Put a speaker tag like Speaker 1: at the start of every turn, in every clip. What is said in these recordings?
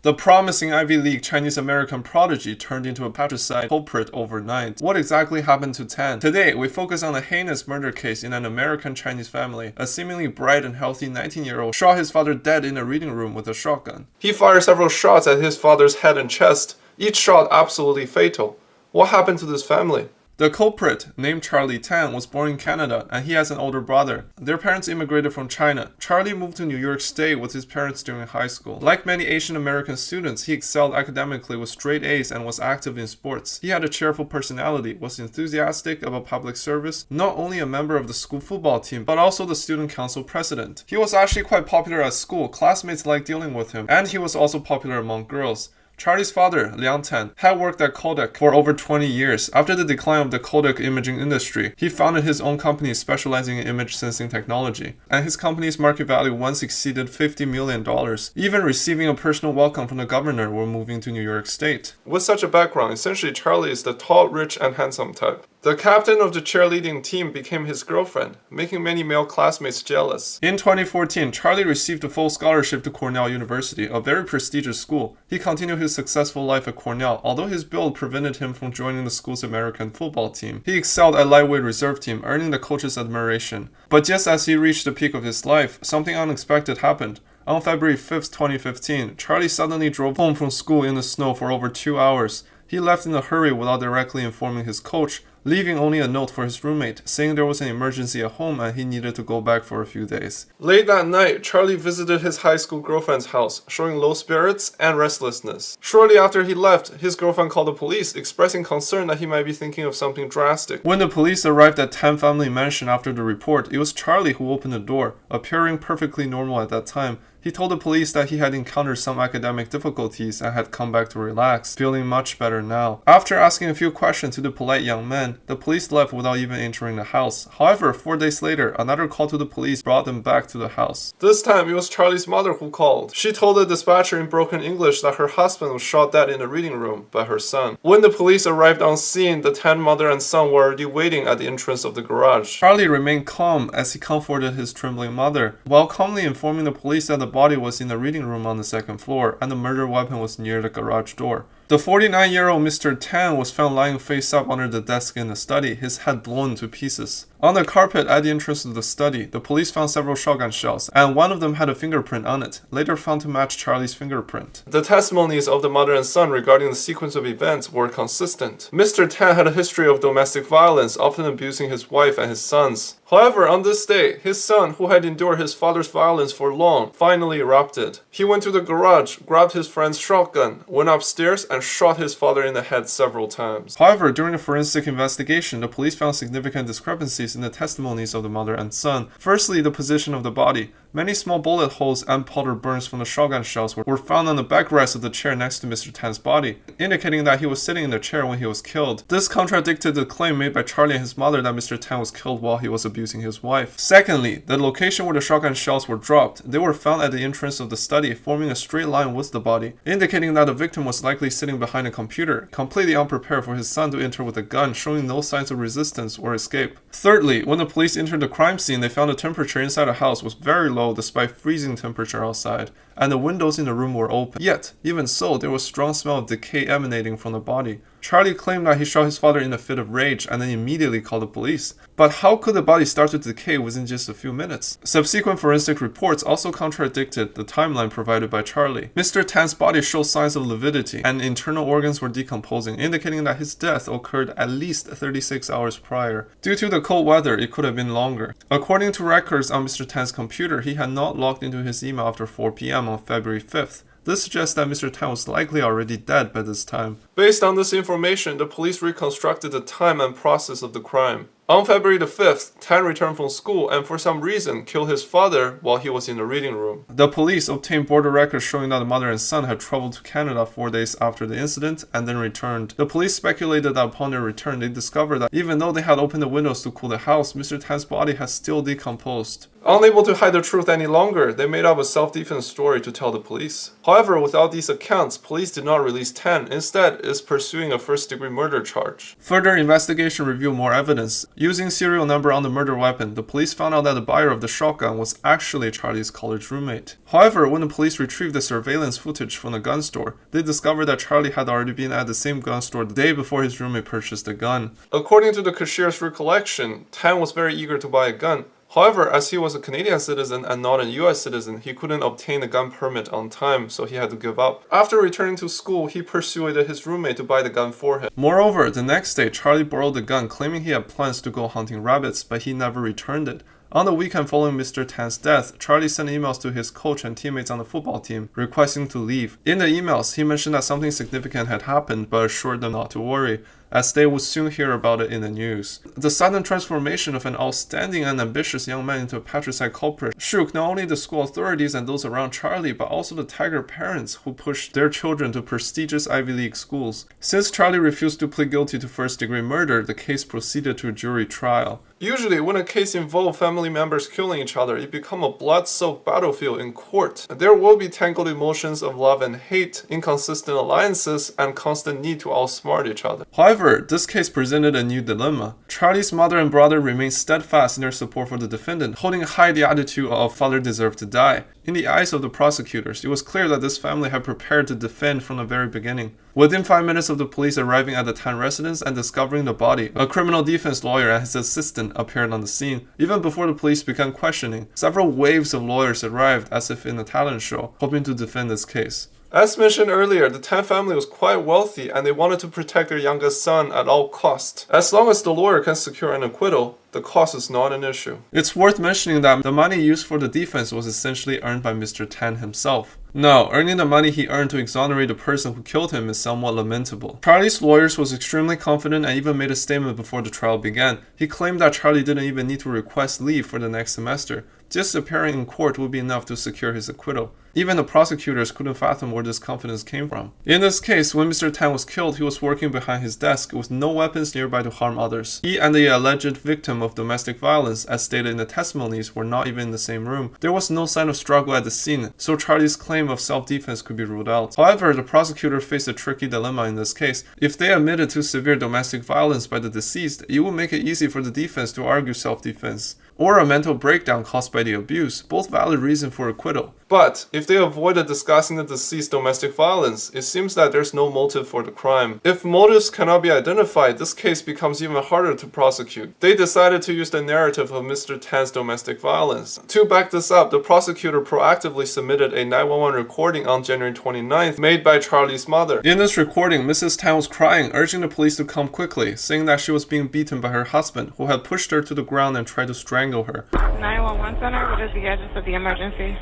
Speaker 1: The promising Ivy League Chinese-American prodigy turned into a patricide culprit overnight. What exactly happened to Tan? Today, we focus on a heinous murder case in an American Chinese family. A seemingly bright and healthy 19-year-old shot his father dead in a reading room with a shotgun. He fired several shots at his father's head and chest, each shot absolutely fatal. What happened to this family? The culprit, named Charlie Tan, was born in Canada, and he has an older brother. Their parents immigrated from China. Charlie moved to New York State with his parents during high school. Like many Asian American students, he excelled academically with straight A's and was active in sports. He had a cheerful personality, was enthusiastic about public service, not only a member of the school football team, but also the student council president. He was actually quite popular at school, classmates liked dealing with him, and he was also popular among girls. Charlie's father, Liang Tan, had worked at Kodak for over 20 years. After the decline of the Kodak imaging industry, he founded his own company specializing in image sensing technology, and his company's market value once exceeded $50 million, even receiving a personal welcome from the governor while moving to New York State. With such a background, essentially Charlie is the tall, rich, and handsome type. The captain of the cheerleading team became his girlfriend, making many male classmates jealous. In 2014, Charlie received a full scholarship to Cornell University, a very prestigious school. He continued his successful life at Cornell, although his build prevented him from joining the school's American football team. He excelled at lightweight reserve team, earning the coach's admiration. But just as he reached the peak of his life, something unexpected happened. On February 5, 2015, Charlie suddenly drove home from school in the snow for over 2 hours. He left in a hurry without directly informing his coach, leaving only a note for his roommate, saying there was an emergency at home and he needed to go back for a few days. Late that night, Charlie visited his high school girlfriend's house, showing low spirits and restlessness. Shortly after he left, his girlfriend called the police, expressing concern that he might be thinking of something drastic. When the police arrived at Tan family mansion after the report, it was Charlie who opened the door, appearing perfectly normal at that time. He told the police that he had encountered some academic difficulties and had come back to relax, feeling much better now. After asking a few questions to the polite young man, the police left without even entering the house. However, 4 days later, another call to the police brought them back to the house. This time, it was Charlie's mother who called. She told the dispatcher in broken English that her husband was shot dead in the reading room by her son. When the police arrived on scene, the Tan mother and son were already waiting at the entrance of the garage. Charlie remained calm as he comforted his trembling mother, while calmly informing the police that the body was in the reading room on the second floor, and the murder weapon was near the garage door. The 49-year-old Mr. Tan was found lying face up under the desk in the study, his head blown to pieces. On the carpet at the entrance of the study, the police found several shotgun shells, and one of them had a fingerprint on it, later found to match Charlie's fingerprint. The testimonies of the mother and son regarding the sequence of events were consistent. Mr. Tan had a history of domestic violence, often abusing his wife and his sons. However, on this day, his son, who had endured his father's violence for long, finally erupted. He went to the garage, grabbed his friend's shotgun, went upstairs, and shot his father in the head several times. However, during the forensic investigation, the police found significant discrepancies in the testimonies of the mother and son. Firstly, the position of the body. Many small bullet holes and powder burns from the shotgun shells were found on the backrest of the chair next to Mr. Tan's body, indicating that he was sitting in the chair when he was killed. This contradicted the claim made by Charlie and his mother that Mr. Tan was killed while he was abusing his wife. Secondly, the location where the shotgun shells were dropped. They were found at the entrance of the study, forming a straight line with the body, indicating that the victim was likely sitting behind a computer, completely unprepared for his son to enter with a gun, showing no signs of resistance or escape. Thirdly, when the police entered the crime scene, they found the temperature inside the house was very low despite freezing temperature outside, and the windows in the room were open. Yet, even so, there was a strong smell of decay emanating from the body. Charlie claimed that he shot his father in a fit of rage and then immediately called the police. But how could the body start to decay within just a few minutes? Subsequent forensic reports also contradicted the timeline provided by Charlie. Mr. Tan's body showed signs of lividity, and internal organs were decomposing, indicating that his death occurred at least 36 hours prior. Due to the cold weather, it could have been longer. According to records on Mr. Tan's computer, he had not logged into his email after 4 p.m. on February 5th. This suggests that Mr. Tan was likely already dead by this time. Based on this information, the police reconstructed the time and process of the crime. On February the 5th, Tan returned from school and for some reason killed his father while he was in the reading room. The police obtained border records showing that the mother and son had traveled to Canada 4 days after the incident and then returned. The police speculated that upon their return, they discovered that even though they had opened the windows to cool the house, Mr. Tan's body had still decomposed. Unable to hide the truth any longer, they made up a self-defense story to tell the police. However, without these accounts, police did not release Tan. Instead, is pursuing a first-degree murder charge. Further investigation revealed more evidence. Using serial number on the murder weapon, the police found out that the buyer of the shotgun was actually Charlie's college roommate. However, when the police retrieved the surveillance footage from the gun store, they discovered that Charlie had already been at the same gun store the day before his roommate purchased the gun. According to the cashier's recollection, Tan was very eager to buy a gun. However, as he was a Canadian citizen and not a US citizen, he couldn't obtain a gun permit on time, so he had to give up. After returning to school, he persuaded his roommate to buy the gun for him. Moreover, the next day, Charlie borrowed the gun, claiming he had plans to go hunting rabbits, but he never returned it. On the weekend following Mr. Tan's death, Charlie sent emails to his coach and teammates on the football team, requesting to leave. In the emails, he mentioned that something significant had happened, but assured them not to worry, as they would soon hear about it in the news. The sudden transformation of an outstanding and ambitious young man into a patricide culprit shook not only the school authorities and those around Charlie, but also the tiger parents who pushed their children to prestigious Ivy League schools. Since Charlie refused to plead guilty to first-degree murder, the case proceeded to a jury trial. Usually, when a case involves family members killing each other, it becomes a blood-soaked battlefield in court. There will be tangled emotions of love and hate, inconsistent alliances, and constant need to outsmart each other. However, this case presented a new dilemma. Charlie's mother and brother remained steadfast in their support for the defendant, holding high the attitude of father deserved to die. In the eyes of the prosecutors, it was clear that this family had prepared to defend from the very beginning. Within 5 minutes of the police arriving at the Tan residence and discovering the body, a criminal defense lawyer and his assistant appeared on the scene. Even before the police began questioning, several waves of lawyers arrived as if in a talent show, hoping to defend this case. As mentioned earlier, the Tan family was quite wealthy and they wanted to protect their youngest son at all costs. As long as the lawyer can secure an acquittal, the cost is not an issue. It's worth mentioning that the money used for the defense was essentially earned by Mr. Tan himself. Now, earning the money he earned to exonerate the person who killed him is somewhat lamentable. Charlie's lawyers was extremely confident and even made a statement before the trial began. He claimed that Charlie didn't even need to request leave for the next semester. Just appearing in court would be enough to secure his acquittal. Even the prosecutors couldn't fathom where this confidence came from. In this case, when Mr. Tan was killed, he was working behind his desk with no weapons nearby to harm others. He and the alleged victim of domestic violence, as stated in the testimonies, were not even in the same room. There was no sign of struggle at the scene, so Charlie's claim of self-defense could be ruled out. However, the prosecutor faced a tricky dilemma in this case. If they admitted to severe domestic violence by the deceased, it would make it easy for the defense to argue self-defense, or a mental breakdown caused by the abuse, both valid reason for acquittal. But if they avoided discussing the deceased's domestic violence, it seems that there's no motive for the crime. If motives cannot be identified, this case becomes even harder to prosecute. They decided to use the narrative of Mr. Tan's domestic violence. To back this up, the prosecutor proactively submitted a 911 recording on January 29th made by Charlie's mother. In this recording, Mrs. Tan was crying, urging the police to come quickly, saying that she was being beaten by her husband, who had pushed her to the ground and tried to strangle her.
Speaker 2: 911 center, what is the address of the emergency?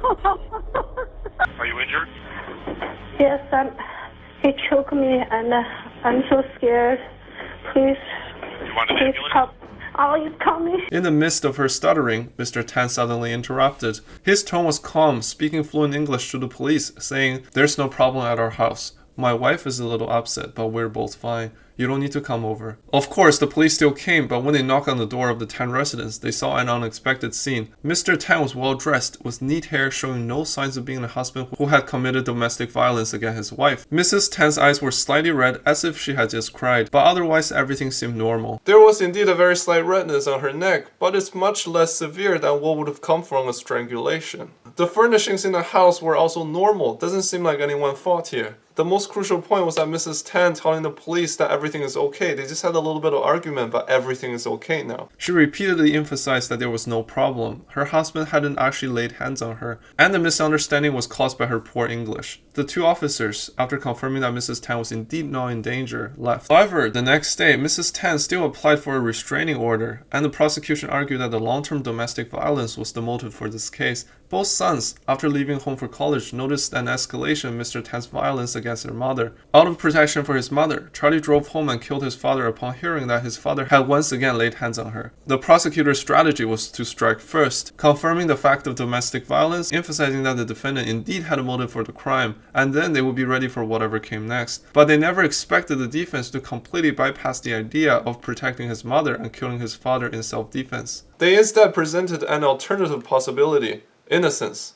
Speaker 3: Are you injured?
Speaker 4: Yes, he choked me and I'm so scared. Please,
Speaker 3: You want an
Speaker 4: please
Speaker 3: ambulance?
Speaker 4: help. Oh, you call me?
Speaker 1: In the midst of her stuttering, Mr. Tan suddenly interrupted. His tone was calm, speaking fluent English to the police, saying, "There's no problem at our house. My wife is a little upset, but we're both fine. You don't need to come over." Of course, the police still came, but when they knocked on the door of the Tan residence, they saw an unexpected scene. Mr. Tan was well dressed, with neat hair showing no signs of being the husband who had committed domestic violence against his wife. Mrs. Tan's eyes were slightly red, as if she had just cried, but otherwise everything seemed normal. There was indeed a very slight redness on her neck, but it's much less severe than what would have come from a strangulation. The furnishings in the house were also normal. Doesn't seem like anyone fought here. The most crucial point was that Mrs. Tan telling the police that everything is okay. They just had a little bit of argument, but everything is okay now. She repeatedly emphasized that there was no problem. Her husband hadn't actually laid hands on her, and the misunderstanding was caused by her poor English. The two officers, after confirming that Mrs. Tan was indeed not in danger, left. However, the next day, Mrs. Tan still applied for a restraining order, and the prosecution argued that the long-term domestic violence was the motive for this case. Both sons, after leaving home for college, noticed an escalation in Mr. Tan's violence against their mother. Out of protection for his mother, Charlie drove home and killed his father upon hearing that his father had once again laid hands on her. The prosecutor's strategy was to strike first, confirming the fact of domestic violence, emphasizing that the defendant indeed had a motive for the crime, and then they would be ready for whatever came next. But they never expected the defense to completely bypass the idea of protecting his mother and killing his father in self-defense. They instead presented an alternative possibility: innocence.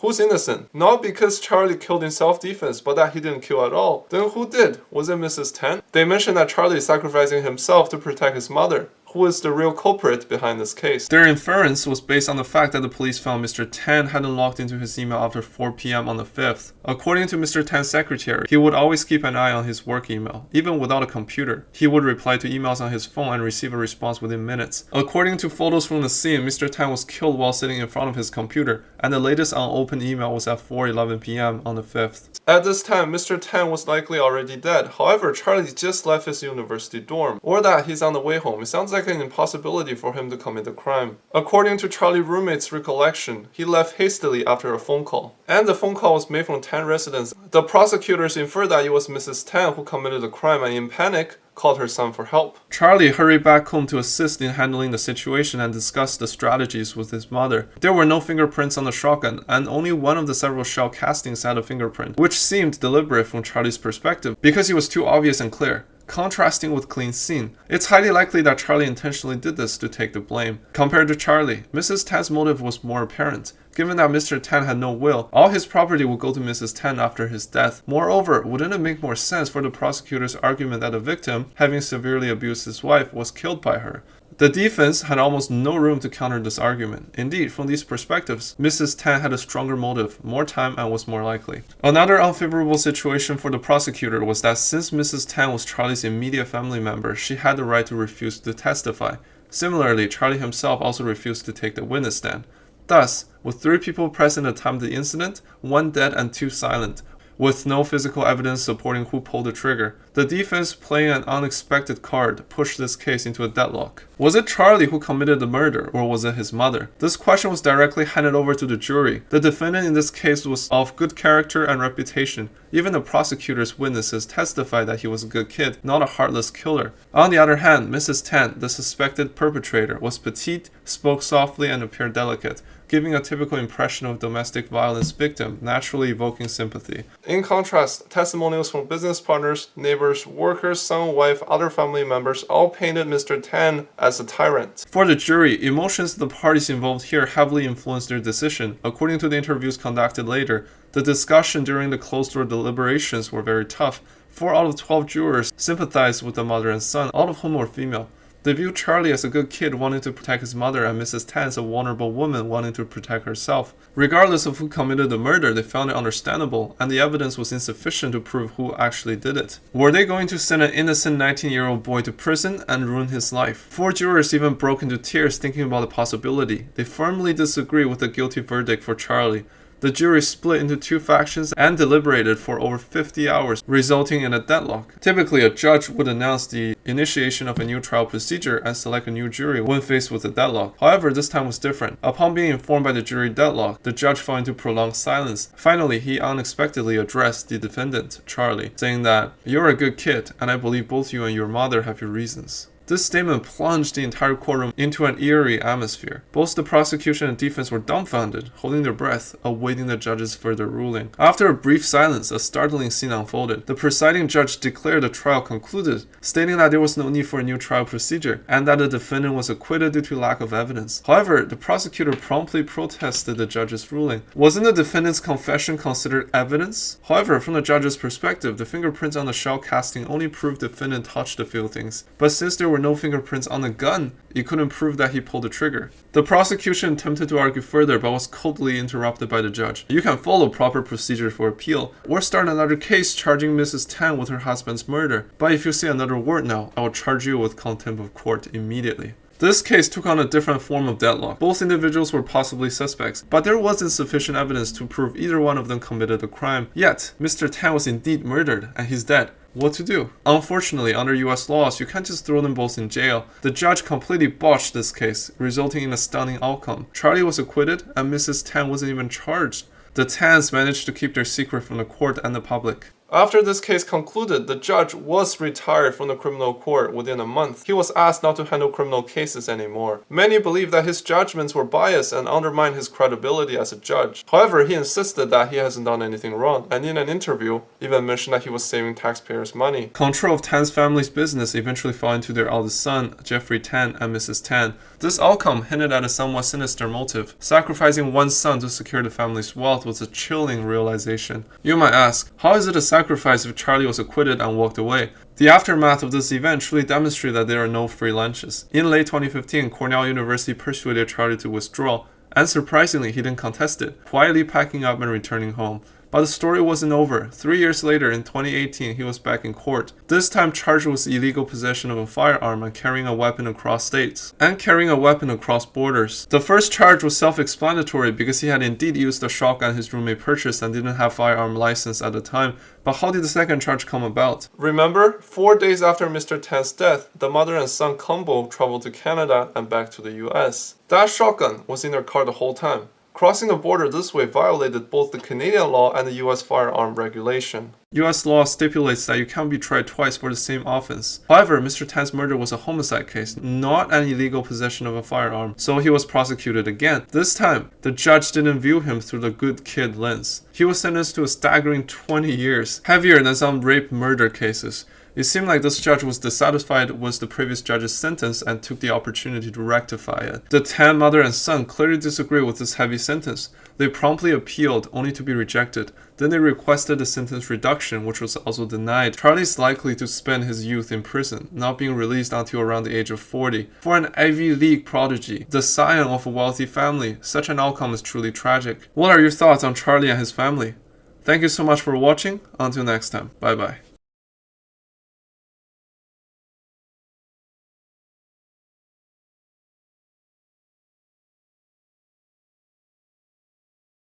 Speaker 1: Who's innocent? Not because Charlie killed in self-defense, but that he didn't kill at all. Then who did? Was it Mrs. Tan? They mentioned that Charlie is sacrificing himself to protect his mother. Who is the real culprit behind this case? Their inference was based on the fact that the police found Mr. Tan hadn't logged into his email after 4 p.m. on the 5th. According to Mr. Tan's secretary, he would always keep an eye on his work email, even without a computer. He would reply to emails on his phone and receive a response within minutes. According to photos from the scene, Mr. Tan was killed while sitting in front of his computer, and the latest unopened email was at 4:11 p.m. on the 5th. At this time, Mr. Tan was likely already dead. However, Charlie just left his university dorm, or that he's on the way home. It sounds like an impossibility for him to commit the crime. According to Charlie's roommate's recollection, he left hastily after a phone call, and the phone call was made from Tan residence. The prosecutors inferred that it was Mrs. Tan who committed the crime, and in panic, called her son for help. Charlie hurried back home to assist in handling the situation and discuss the strategies with his mother. There were no fingerprints on the shotgun, and only one of the several shell castings had a fingerprint, which seemed deliberate from Charlie's perspective, because it was too obvious and clear. Contrasting with clean scene, it's highly likely that Charlie intentionally did this to take the blame. Compared to Charlie, Mrs. Tan's motive was more apparent. Given that Mr. Tan had no will, all his property would go to Mrs. Tan after his death. Moreover, wouldn't it make more sense for the prosecutor's argument that the victim, having severely abused his wife, was killed by her? The defense had almost no room to counter this argument. Indeed, from these perspectives, Mrs. Tan had a stronger motive, more time, and was more likely. Another unfavorable situation for the prosecutor was that since Mrs. Tan was Charlie's immediate family member, she had the right to refuse to testify. Similarly, Charlie himself also refused to take the witness stand. Thus, with 3 people present at the time of the incident, 1 dead and 2 silent, with no physical evidence supporting who pulled the trigger, the defense, playing an unexpected card, pushed this case into a deadlock. Was it Charlie who committed the murder, or was it his mother? This question was directly handed over to the jury. The defendant in this case was of good character and reputation. Even the prosecutor's witnesses testified that he was a good kid, not a heartless killer. On the other hand, Mrs. Tan, the suspected perpetrator, was petite, spoke softly, and appeared delicate, giving a typical impression of domestic violence victim, naturally evoking sympathy. In contrast, testimonials from business partners, neighbors, workers, son, wife, other family members all painted Mr. Tan as a tyrant. For the jury, emotions of the parties involved here heavily influenced their decision. According to the interviews conducted later, the discussion during the closed-door deliberations were very tough. 4 out of 12 jurors sympathized with the mother and son, all of whom were female. They viewed Charlie as a good kid wanting to protect his mother and Mrs. Tan as a vulnerable woman wanting to protect herself. Regardless of who committed the murder, they found it understandable, and the evidence was insufficient to prove who actually did it. Were they going to send an innocent 19-year-old boy to prison and ruin his life? 4 jurors even broke into tears thinking about the possibility. They firmly disagree with the guilty verdict for Charlie. The jury split into 2 factions and deliberated for over 50 hours, resulting in a deadlock. Typically, a judge would announce the initiation of a new trial procedure and select a new jury when faced with a deadlock. However, this time was different. Upon being informed by the jury deadlock, the judge fell into prolonged silence. Finally, he unexpectedly addressed the defendant, Charlie, saying that, "You're a good kid, and I believe both you and your mother have your reasons." This statement plunged the entire courtroom into an eerie atmosphere. Both the prosecution and defense were dumbfounded, holding their breath, awaiting the judge's further ruling. After a brief silence, a startling scene unfolded. The presiding judge declared the trial concluded, stating that there was no need for a new trial procedure, and that the defendant was acquitted due to lack of evidence. However, the prosecutor promptly protested the judge's ruling. Wasn't the defendant's confession considered evidence? However, from the judge's perspective, the fingerprints on the shell casting only proved the defendant touched a few things. But since there were no fingerprints on the gun, it couldn't prove that he pulled the trigger. The prosecution attempted to argue further but was coldly interrupted by the judge. "You can follow proper procedure for appeal, or start another case charging Mrs. Tan with her husband's murder. But if you say another word now, I will charge you with contempt of court immediately." This case took on a different form of deadlock. Both individuals were possibly suspects, but there wasn't sufficient evidence to prove either one of them committed the crime. Yet, Mr. Tan was indeed murdered, and he's dead. What to do? Unfortunately, under US laws, you can't just throw them both in jail. The judge completely botched this case, resulting in a stunning outcome. Charlie was acquitted, and Mrs. Tan wasn't even charged. The Tans managed to keep their secret from the court and the public. After this case concluded, the judge was retired from the criminal court within a month. He was asked not to handle criminal cases anymore. Many believe that his judgments were biased and undermined his credibility as a judge. However, he insisted that he hasn't done anything wrong, and in an interview, even mentioned that he was saving taxpayers' money. Control of Tan's family's business eventually fell into their eldest son, Jeffrey Tan, and Mrs. Tan. This outcome hinted at a somewhat sinister motive. Sacrificing one son to secure the family's wealth was a chilling realization. You might ask, how is it a sacrifice if Charlie was acquitted and walked away? The aftermath of this event truly demonstrated that there are no free lunches. In late 2015, Cornell University persuaded Charlie to withdraw, and surprisingly, he didn't contest it, quietly packing up and returning home. But the story wasn't over. 3 years later, in 2018, he was back in court. This time charged with illegal possession of a firearm and carrying a weapon across states, and carrying a weapon across borders. The first charge was self-explanatory because he had indeed used the shotgun his roommate purchased and didn't have firearm license at the time. But how did the second charge come about? Remember, 4 days after Mr. Tan's death, the mother and son combo traveled to Canada and back to the US. That shotgun was in their car the whole time. Crossing the border this way violated both the Canadian law and the US firearm regulation. US law stipulates that you can't be tried twice for the same offense. However, Mr. Tan's murder was a homicide case, not an illegal possession of a firearm, so he was prosecuted again. This time, the judge didn't view him through the good kid lens. He was sentenced to a staggering 20 years, heavier than some rape murder cases. It seemed like this judge was dissatisfied with the previous judge's sentence and took the opportunity to rectify it. The Tan mother and son clearly disagreed with this heavy sentence. They promptly appealed, only to be rejected. Then they requested a sentence reduction, which was also denied. Charlie is likely to spend his youth in prison, not being released until around the age of 40. For an Ivy League prodigy, the scion of a wealthy family, such an outcome is truly tragic. What are your thoughts on Charlie and his family? Thank you so much for watching. Until next time, bye bye.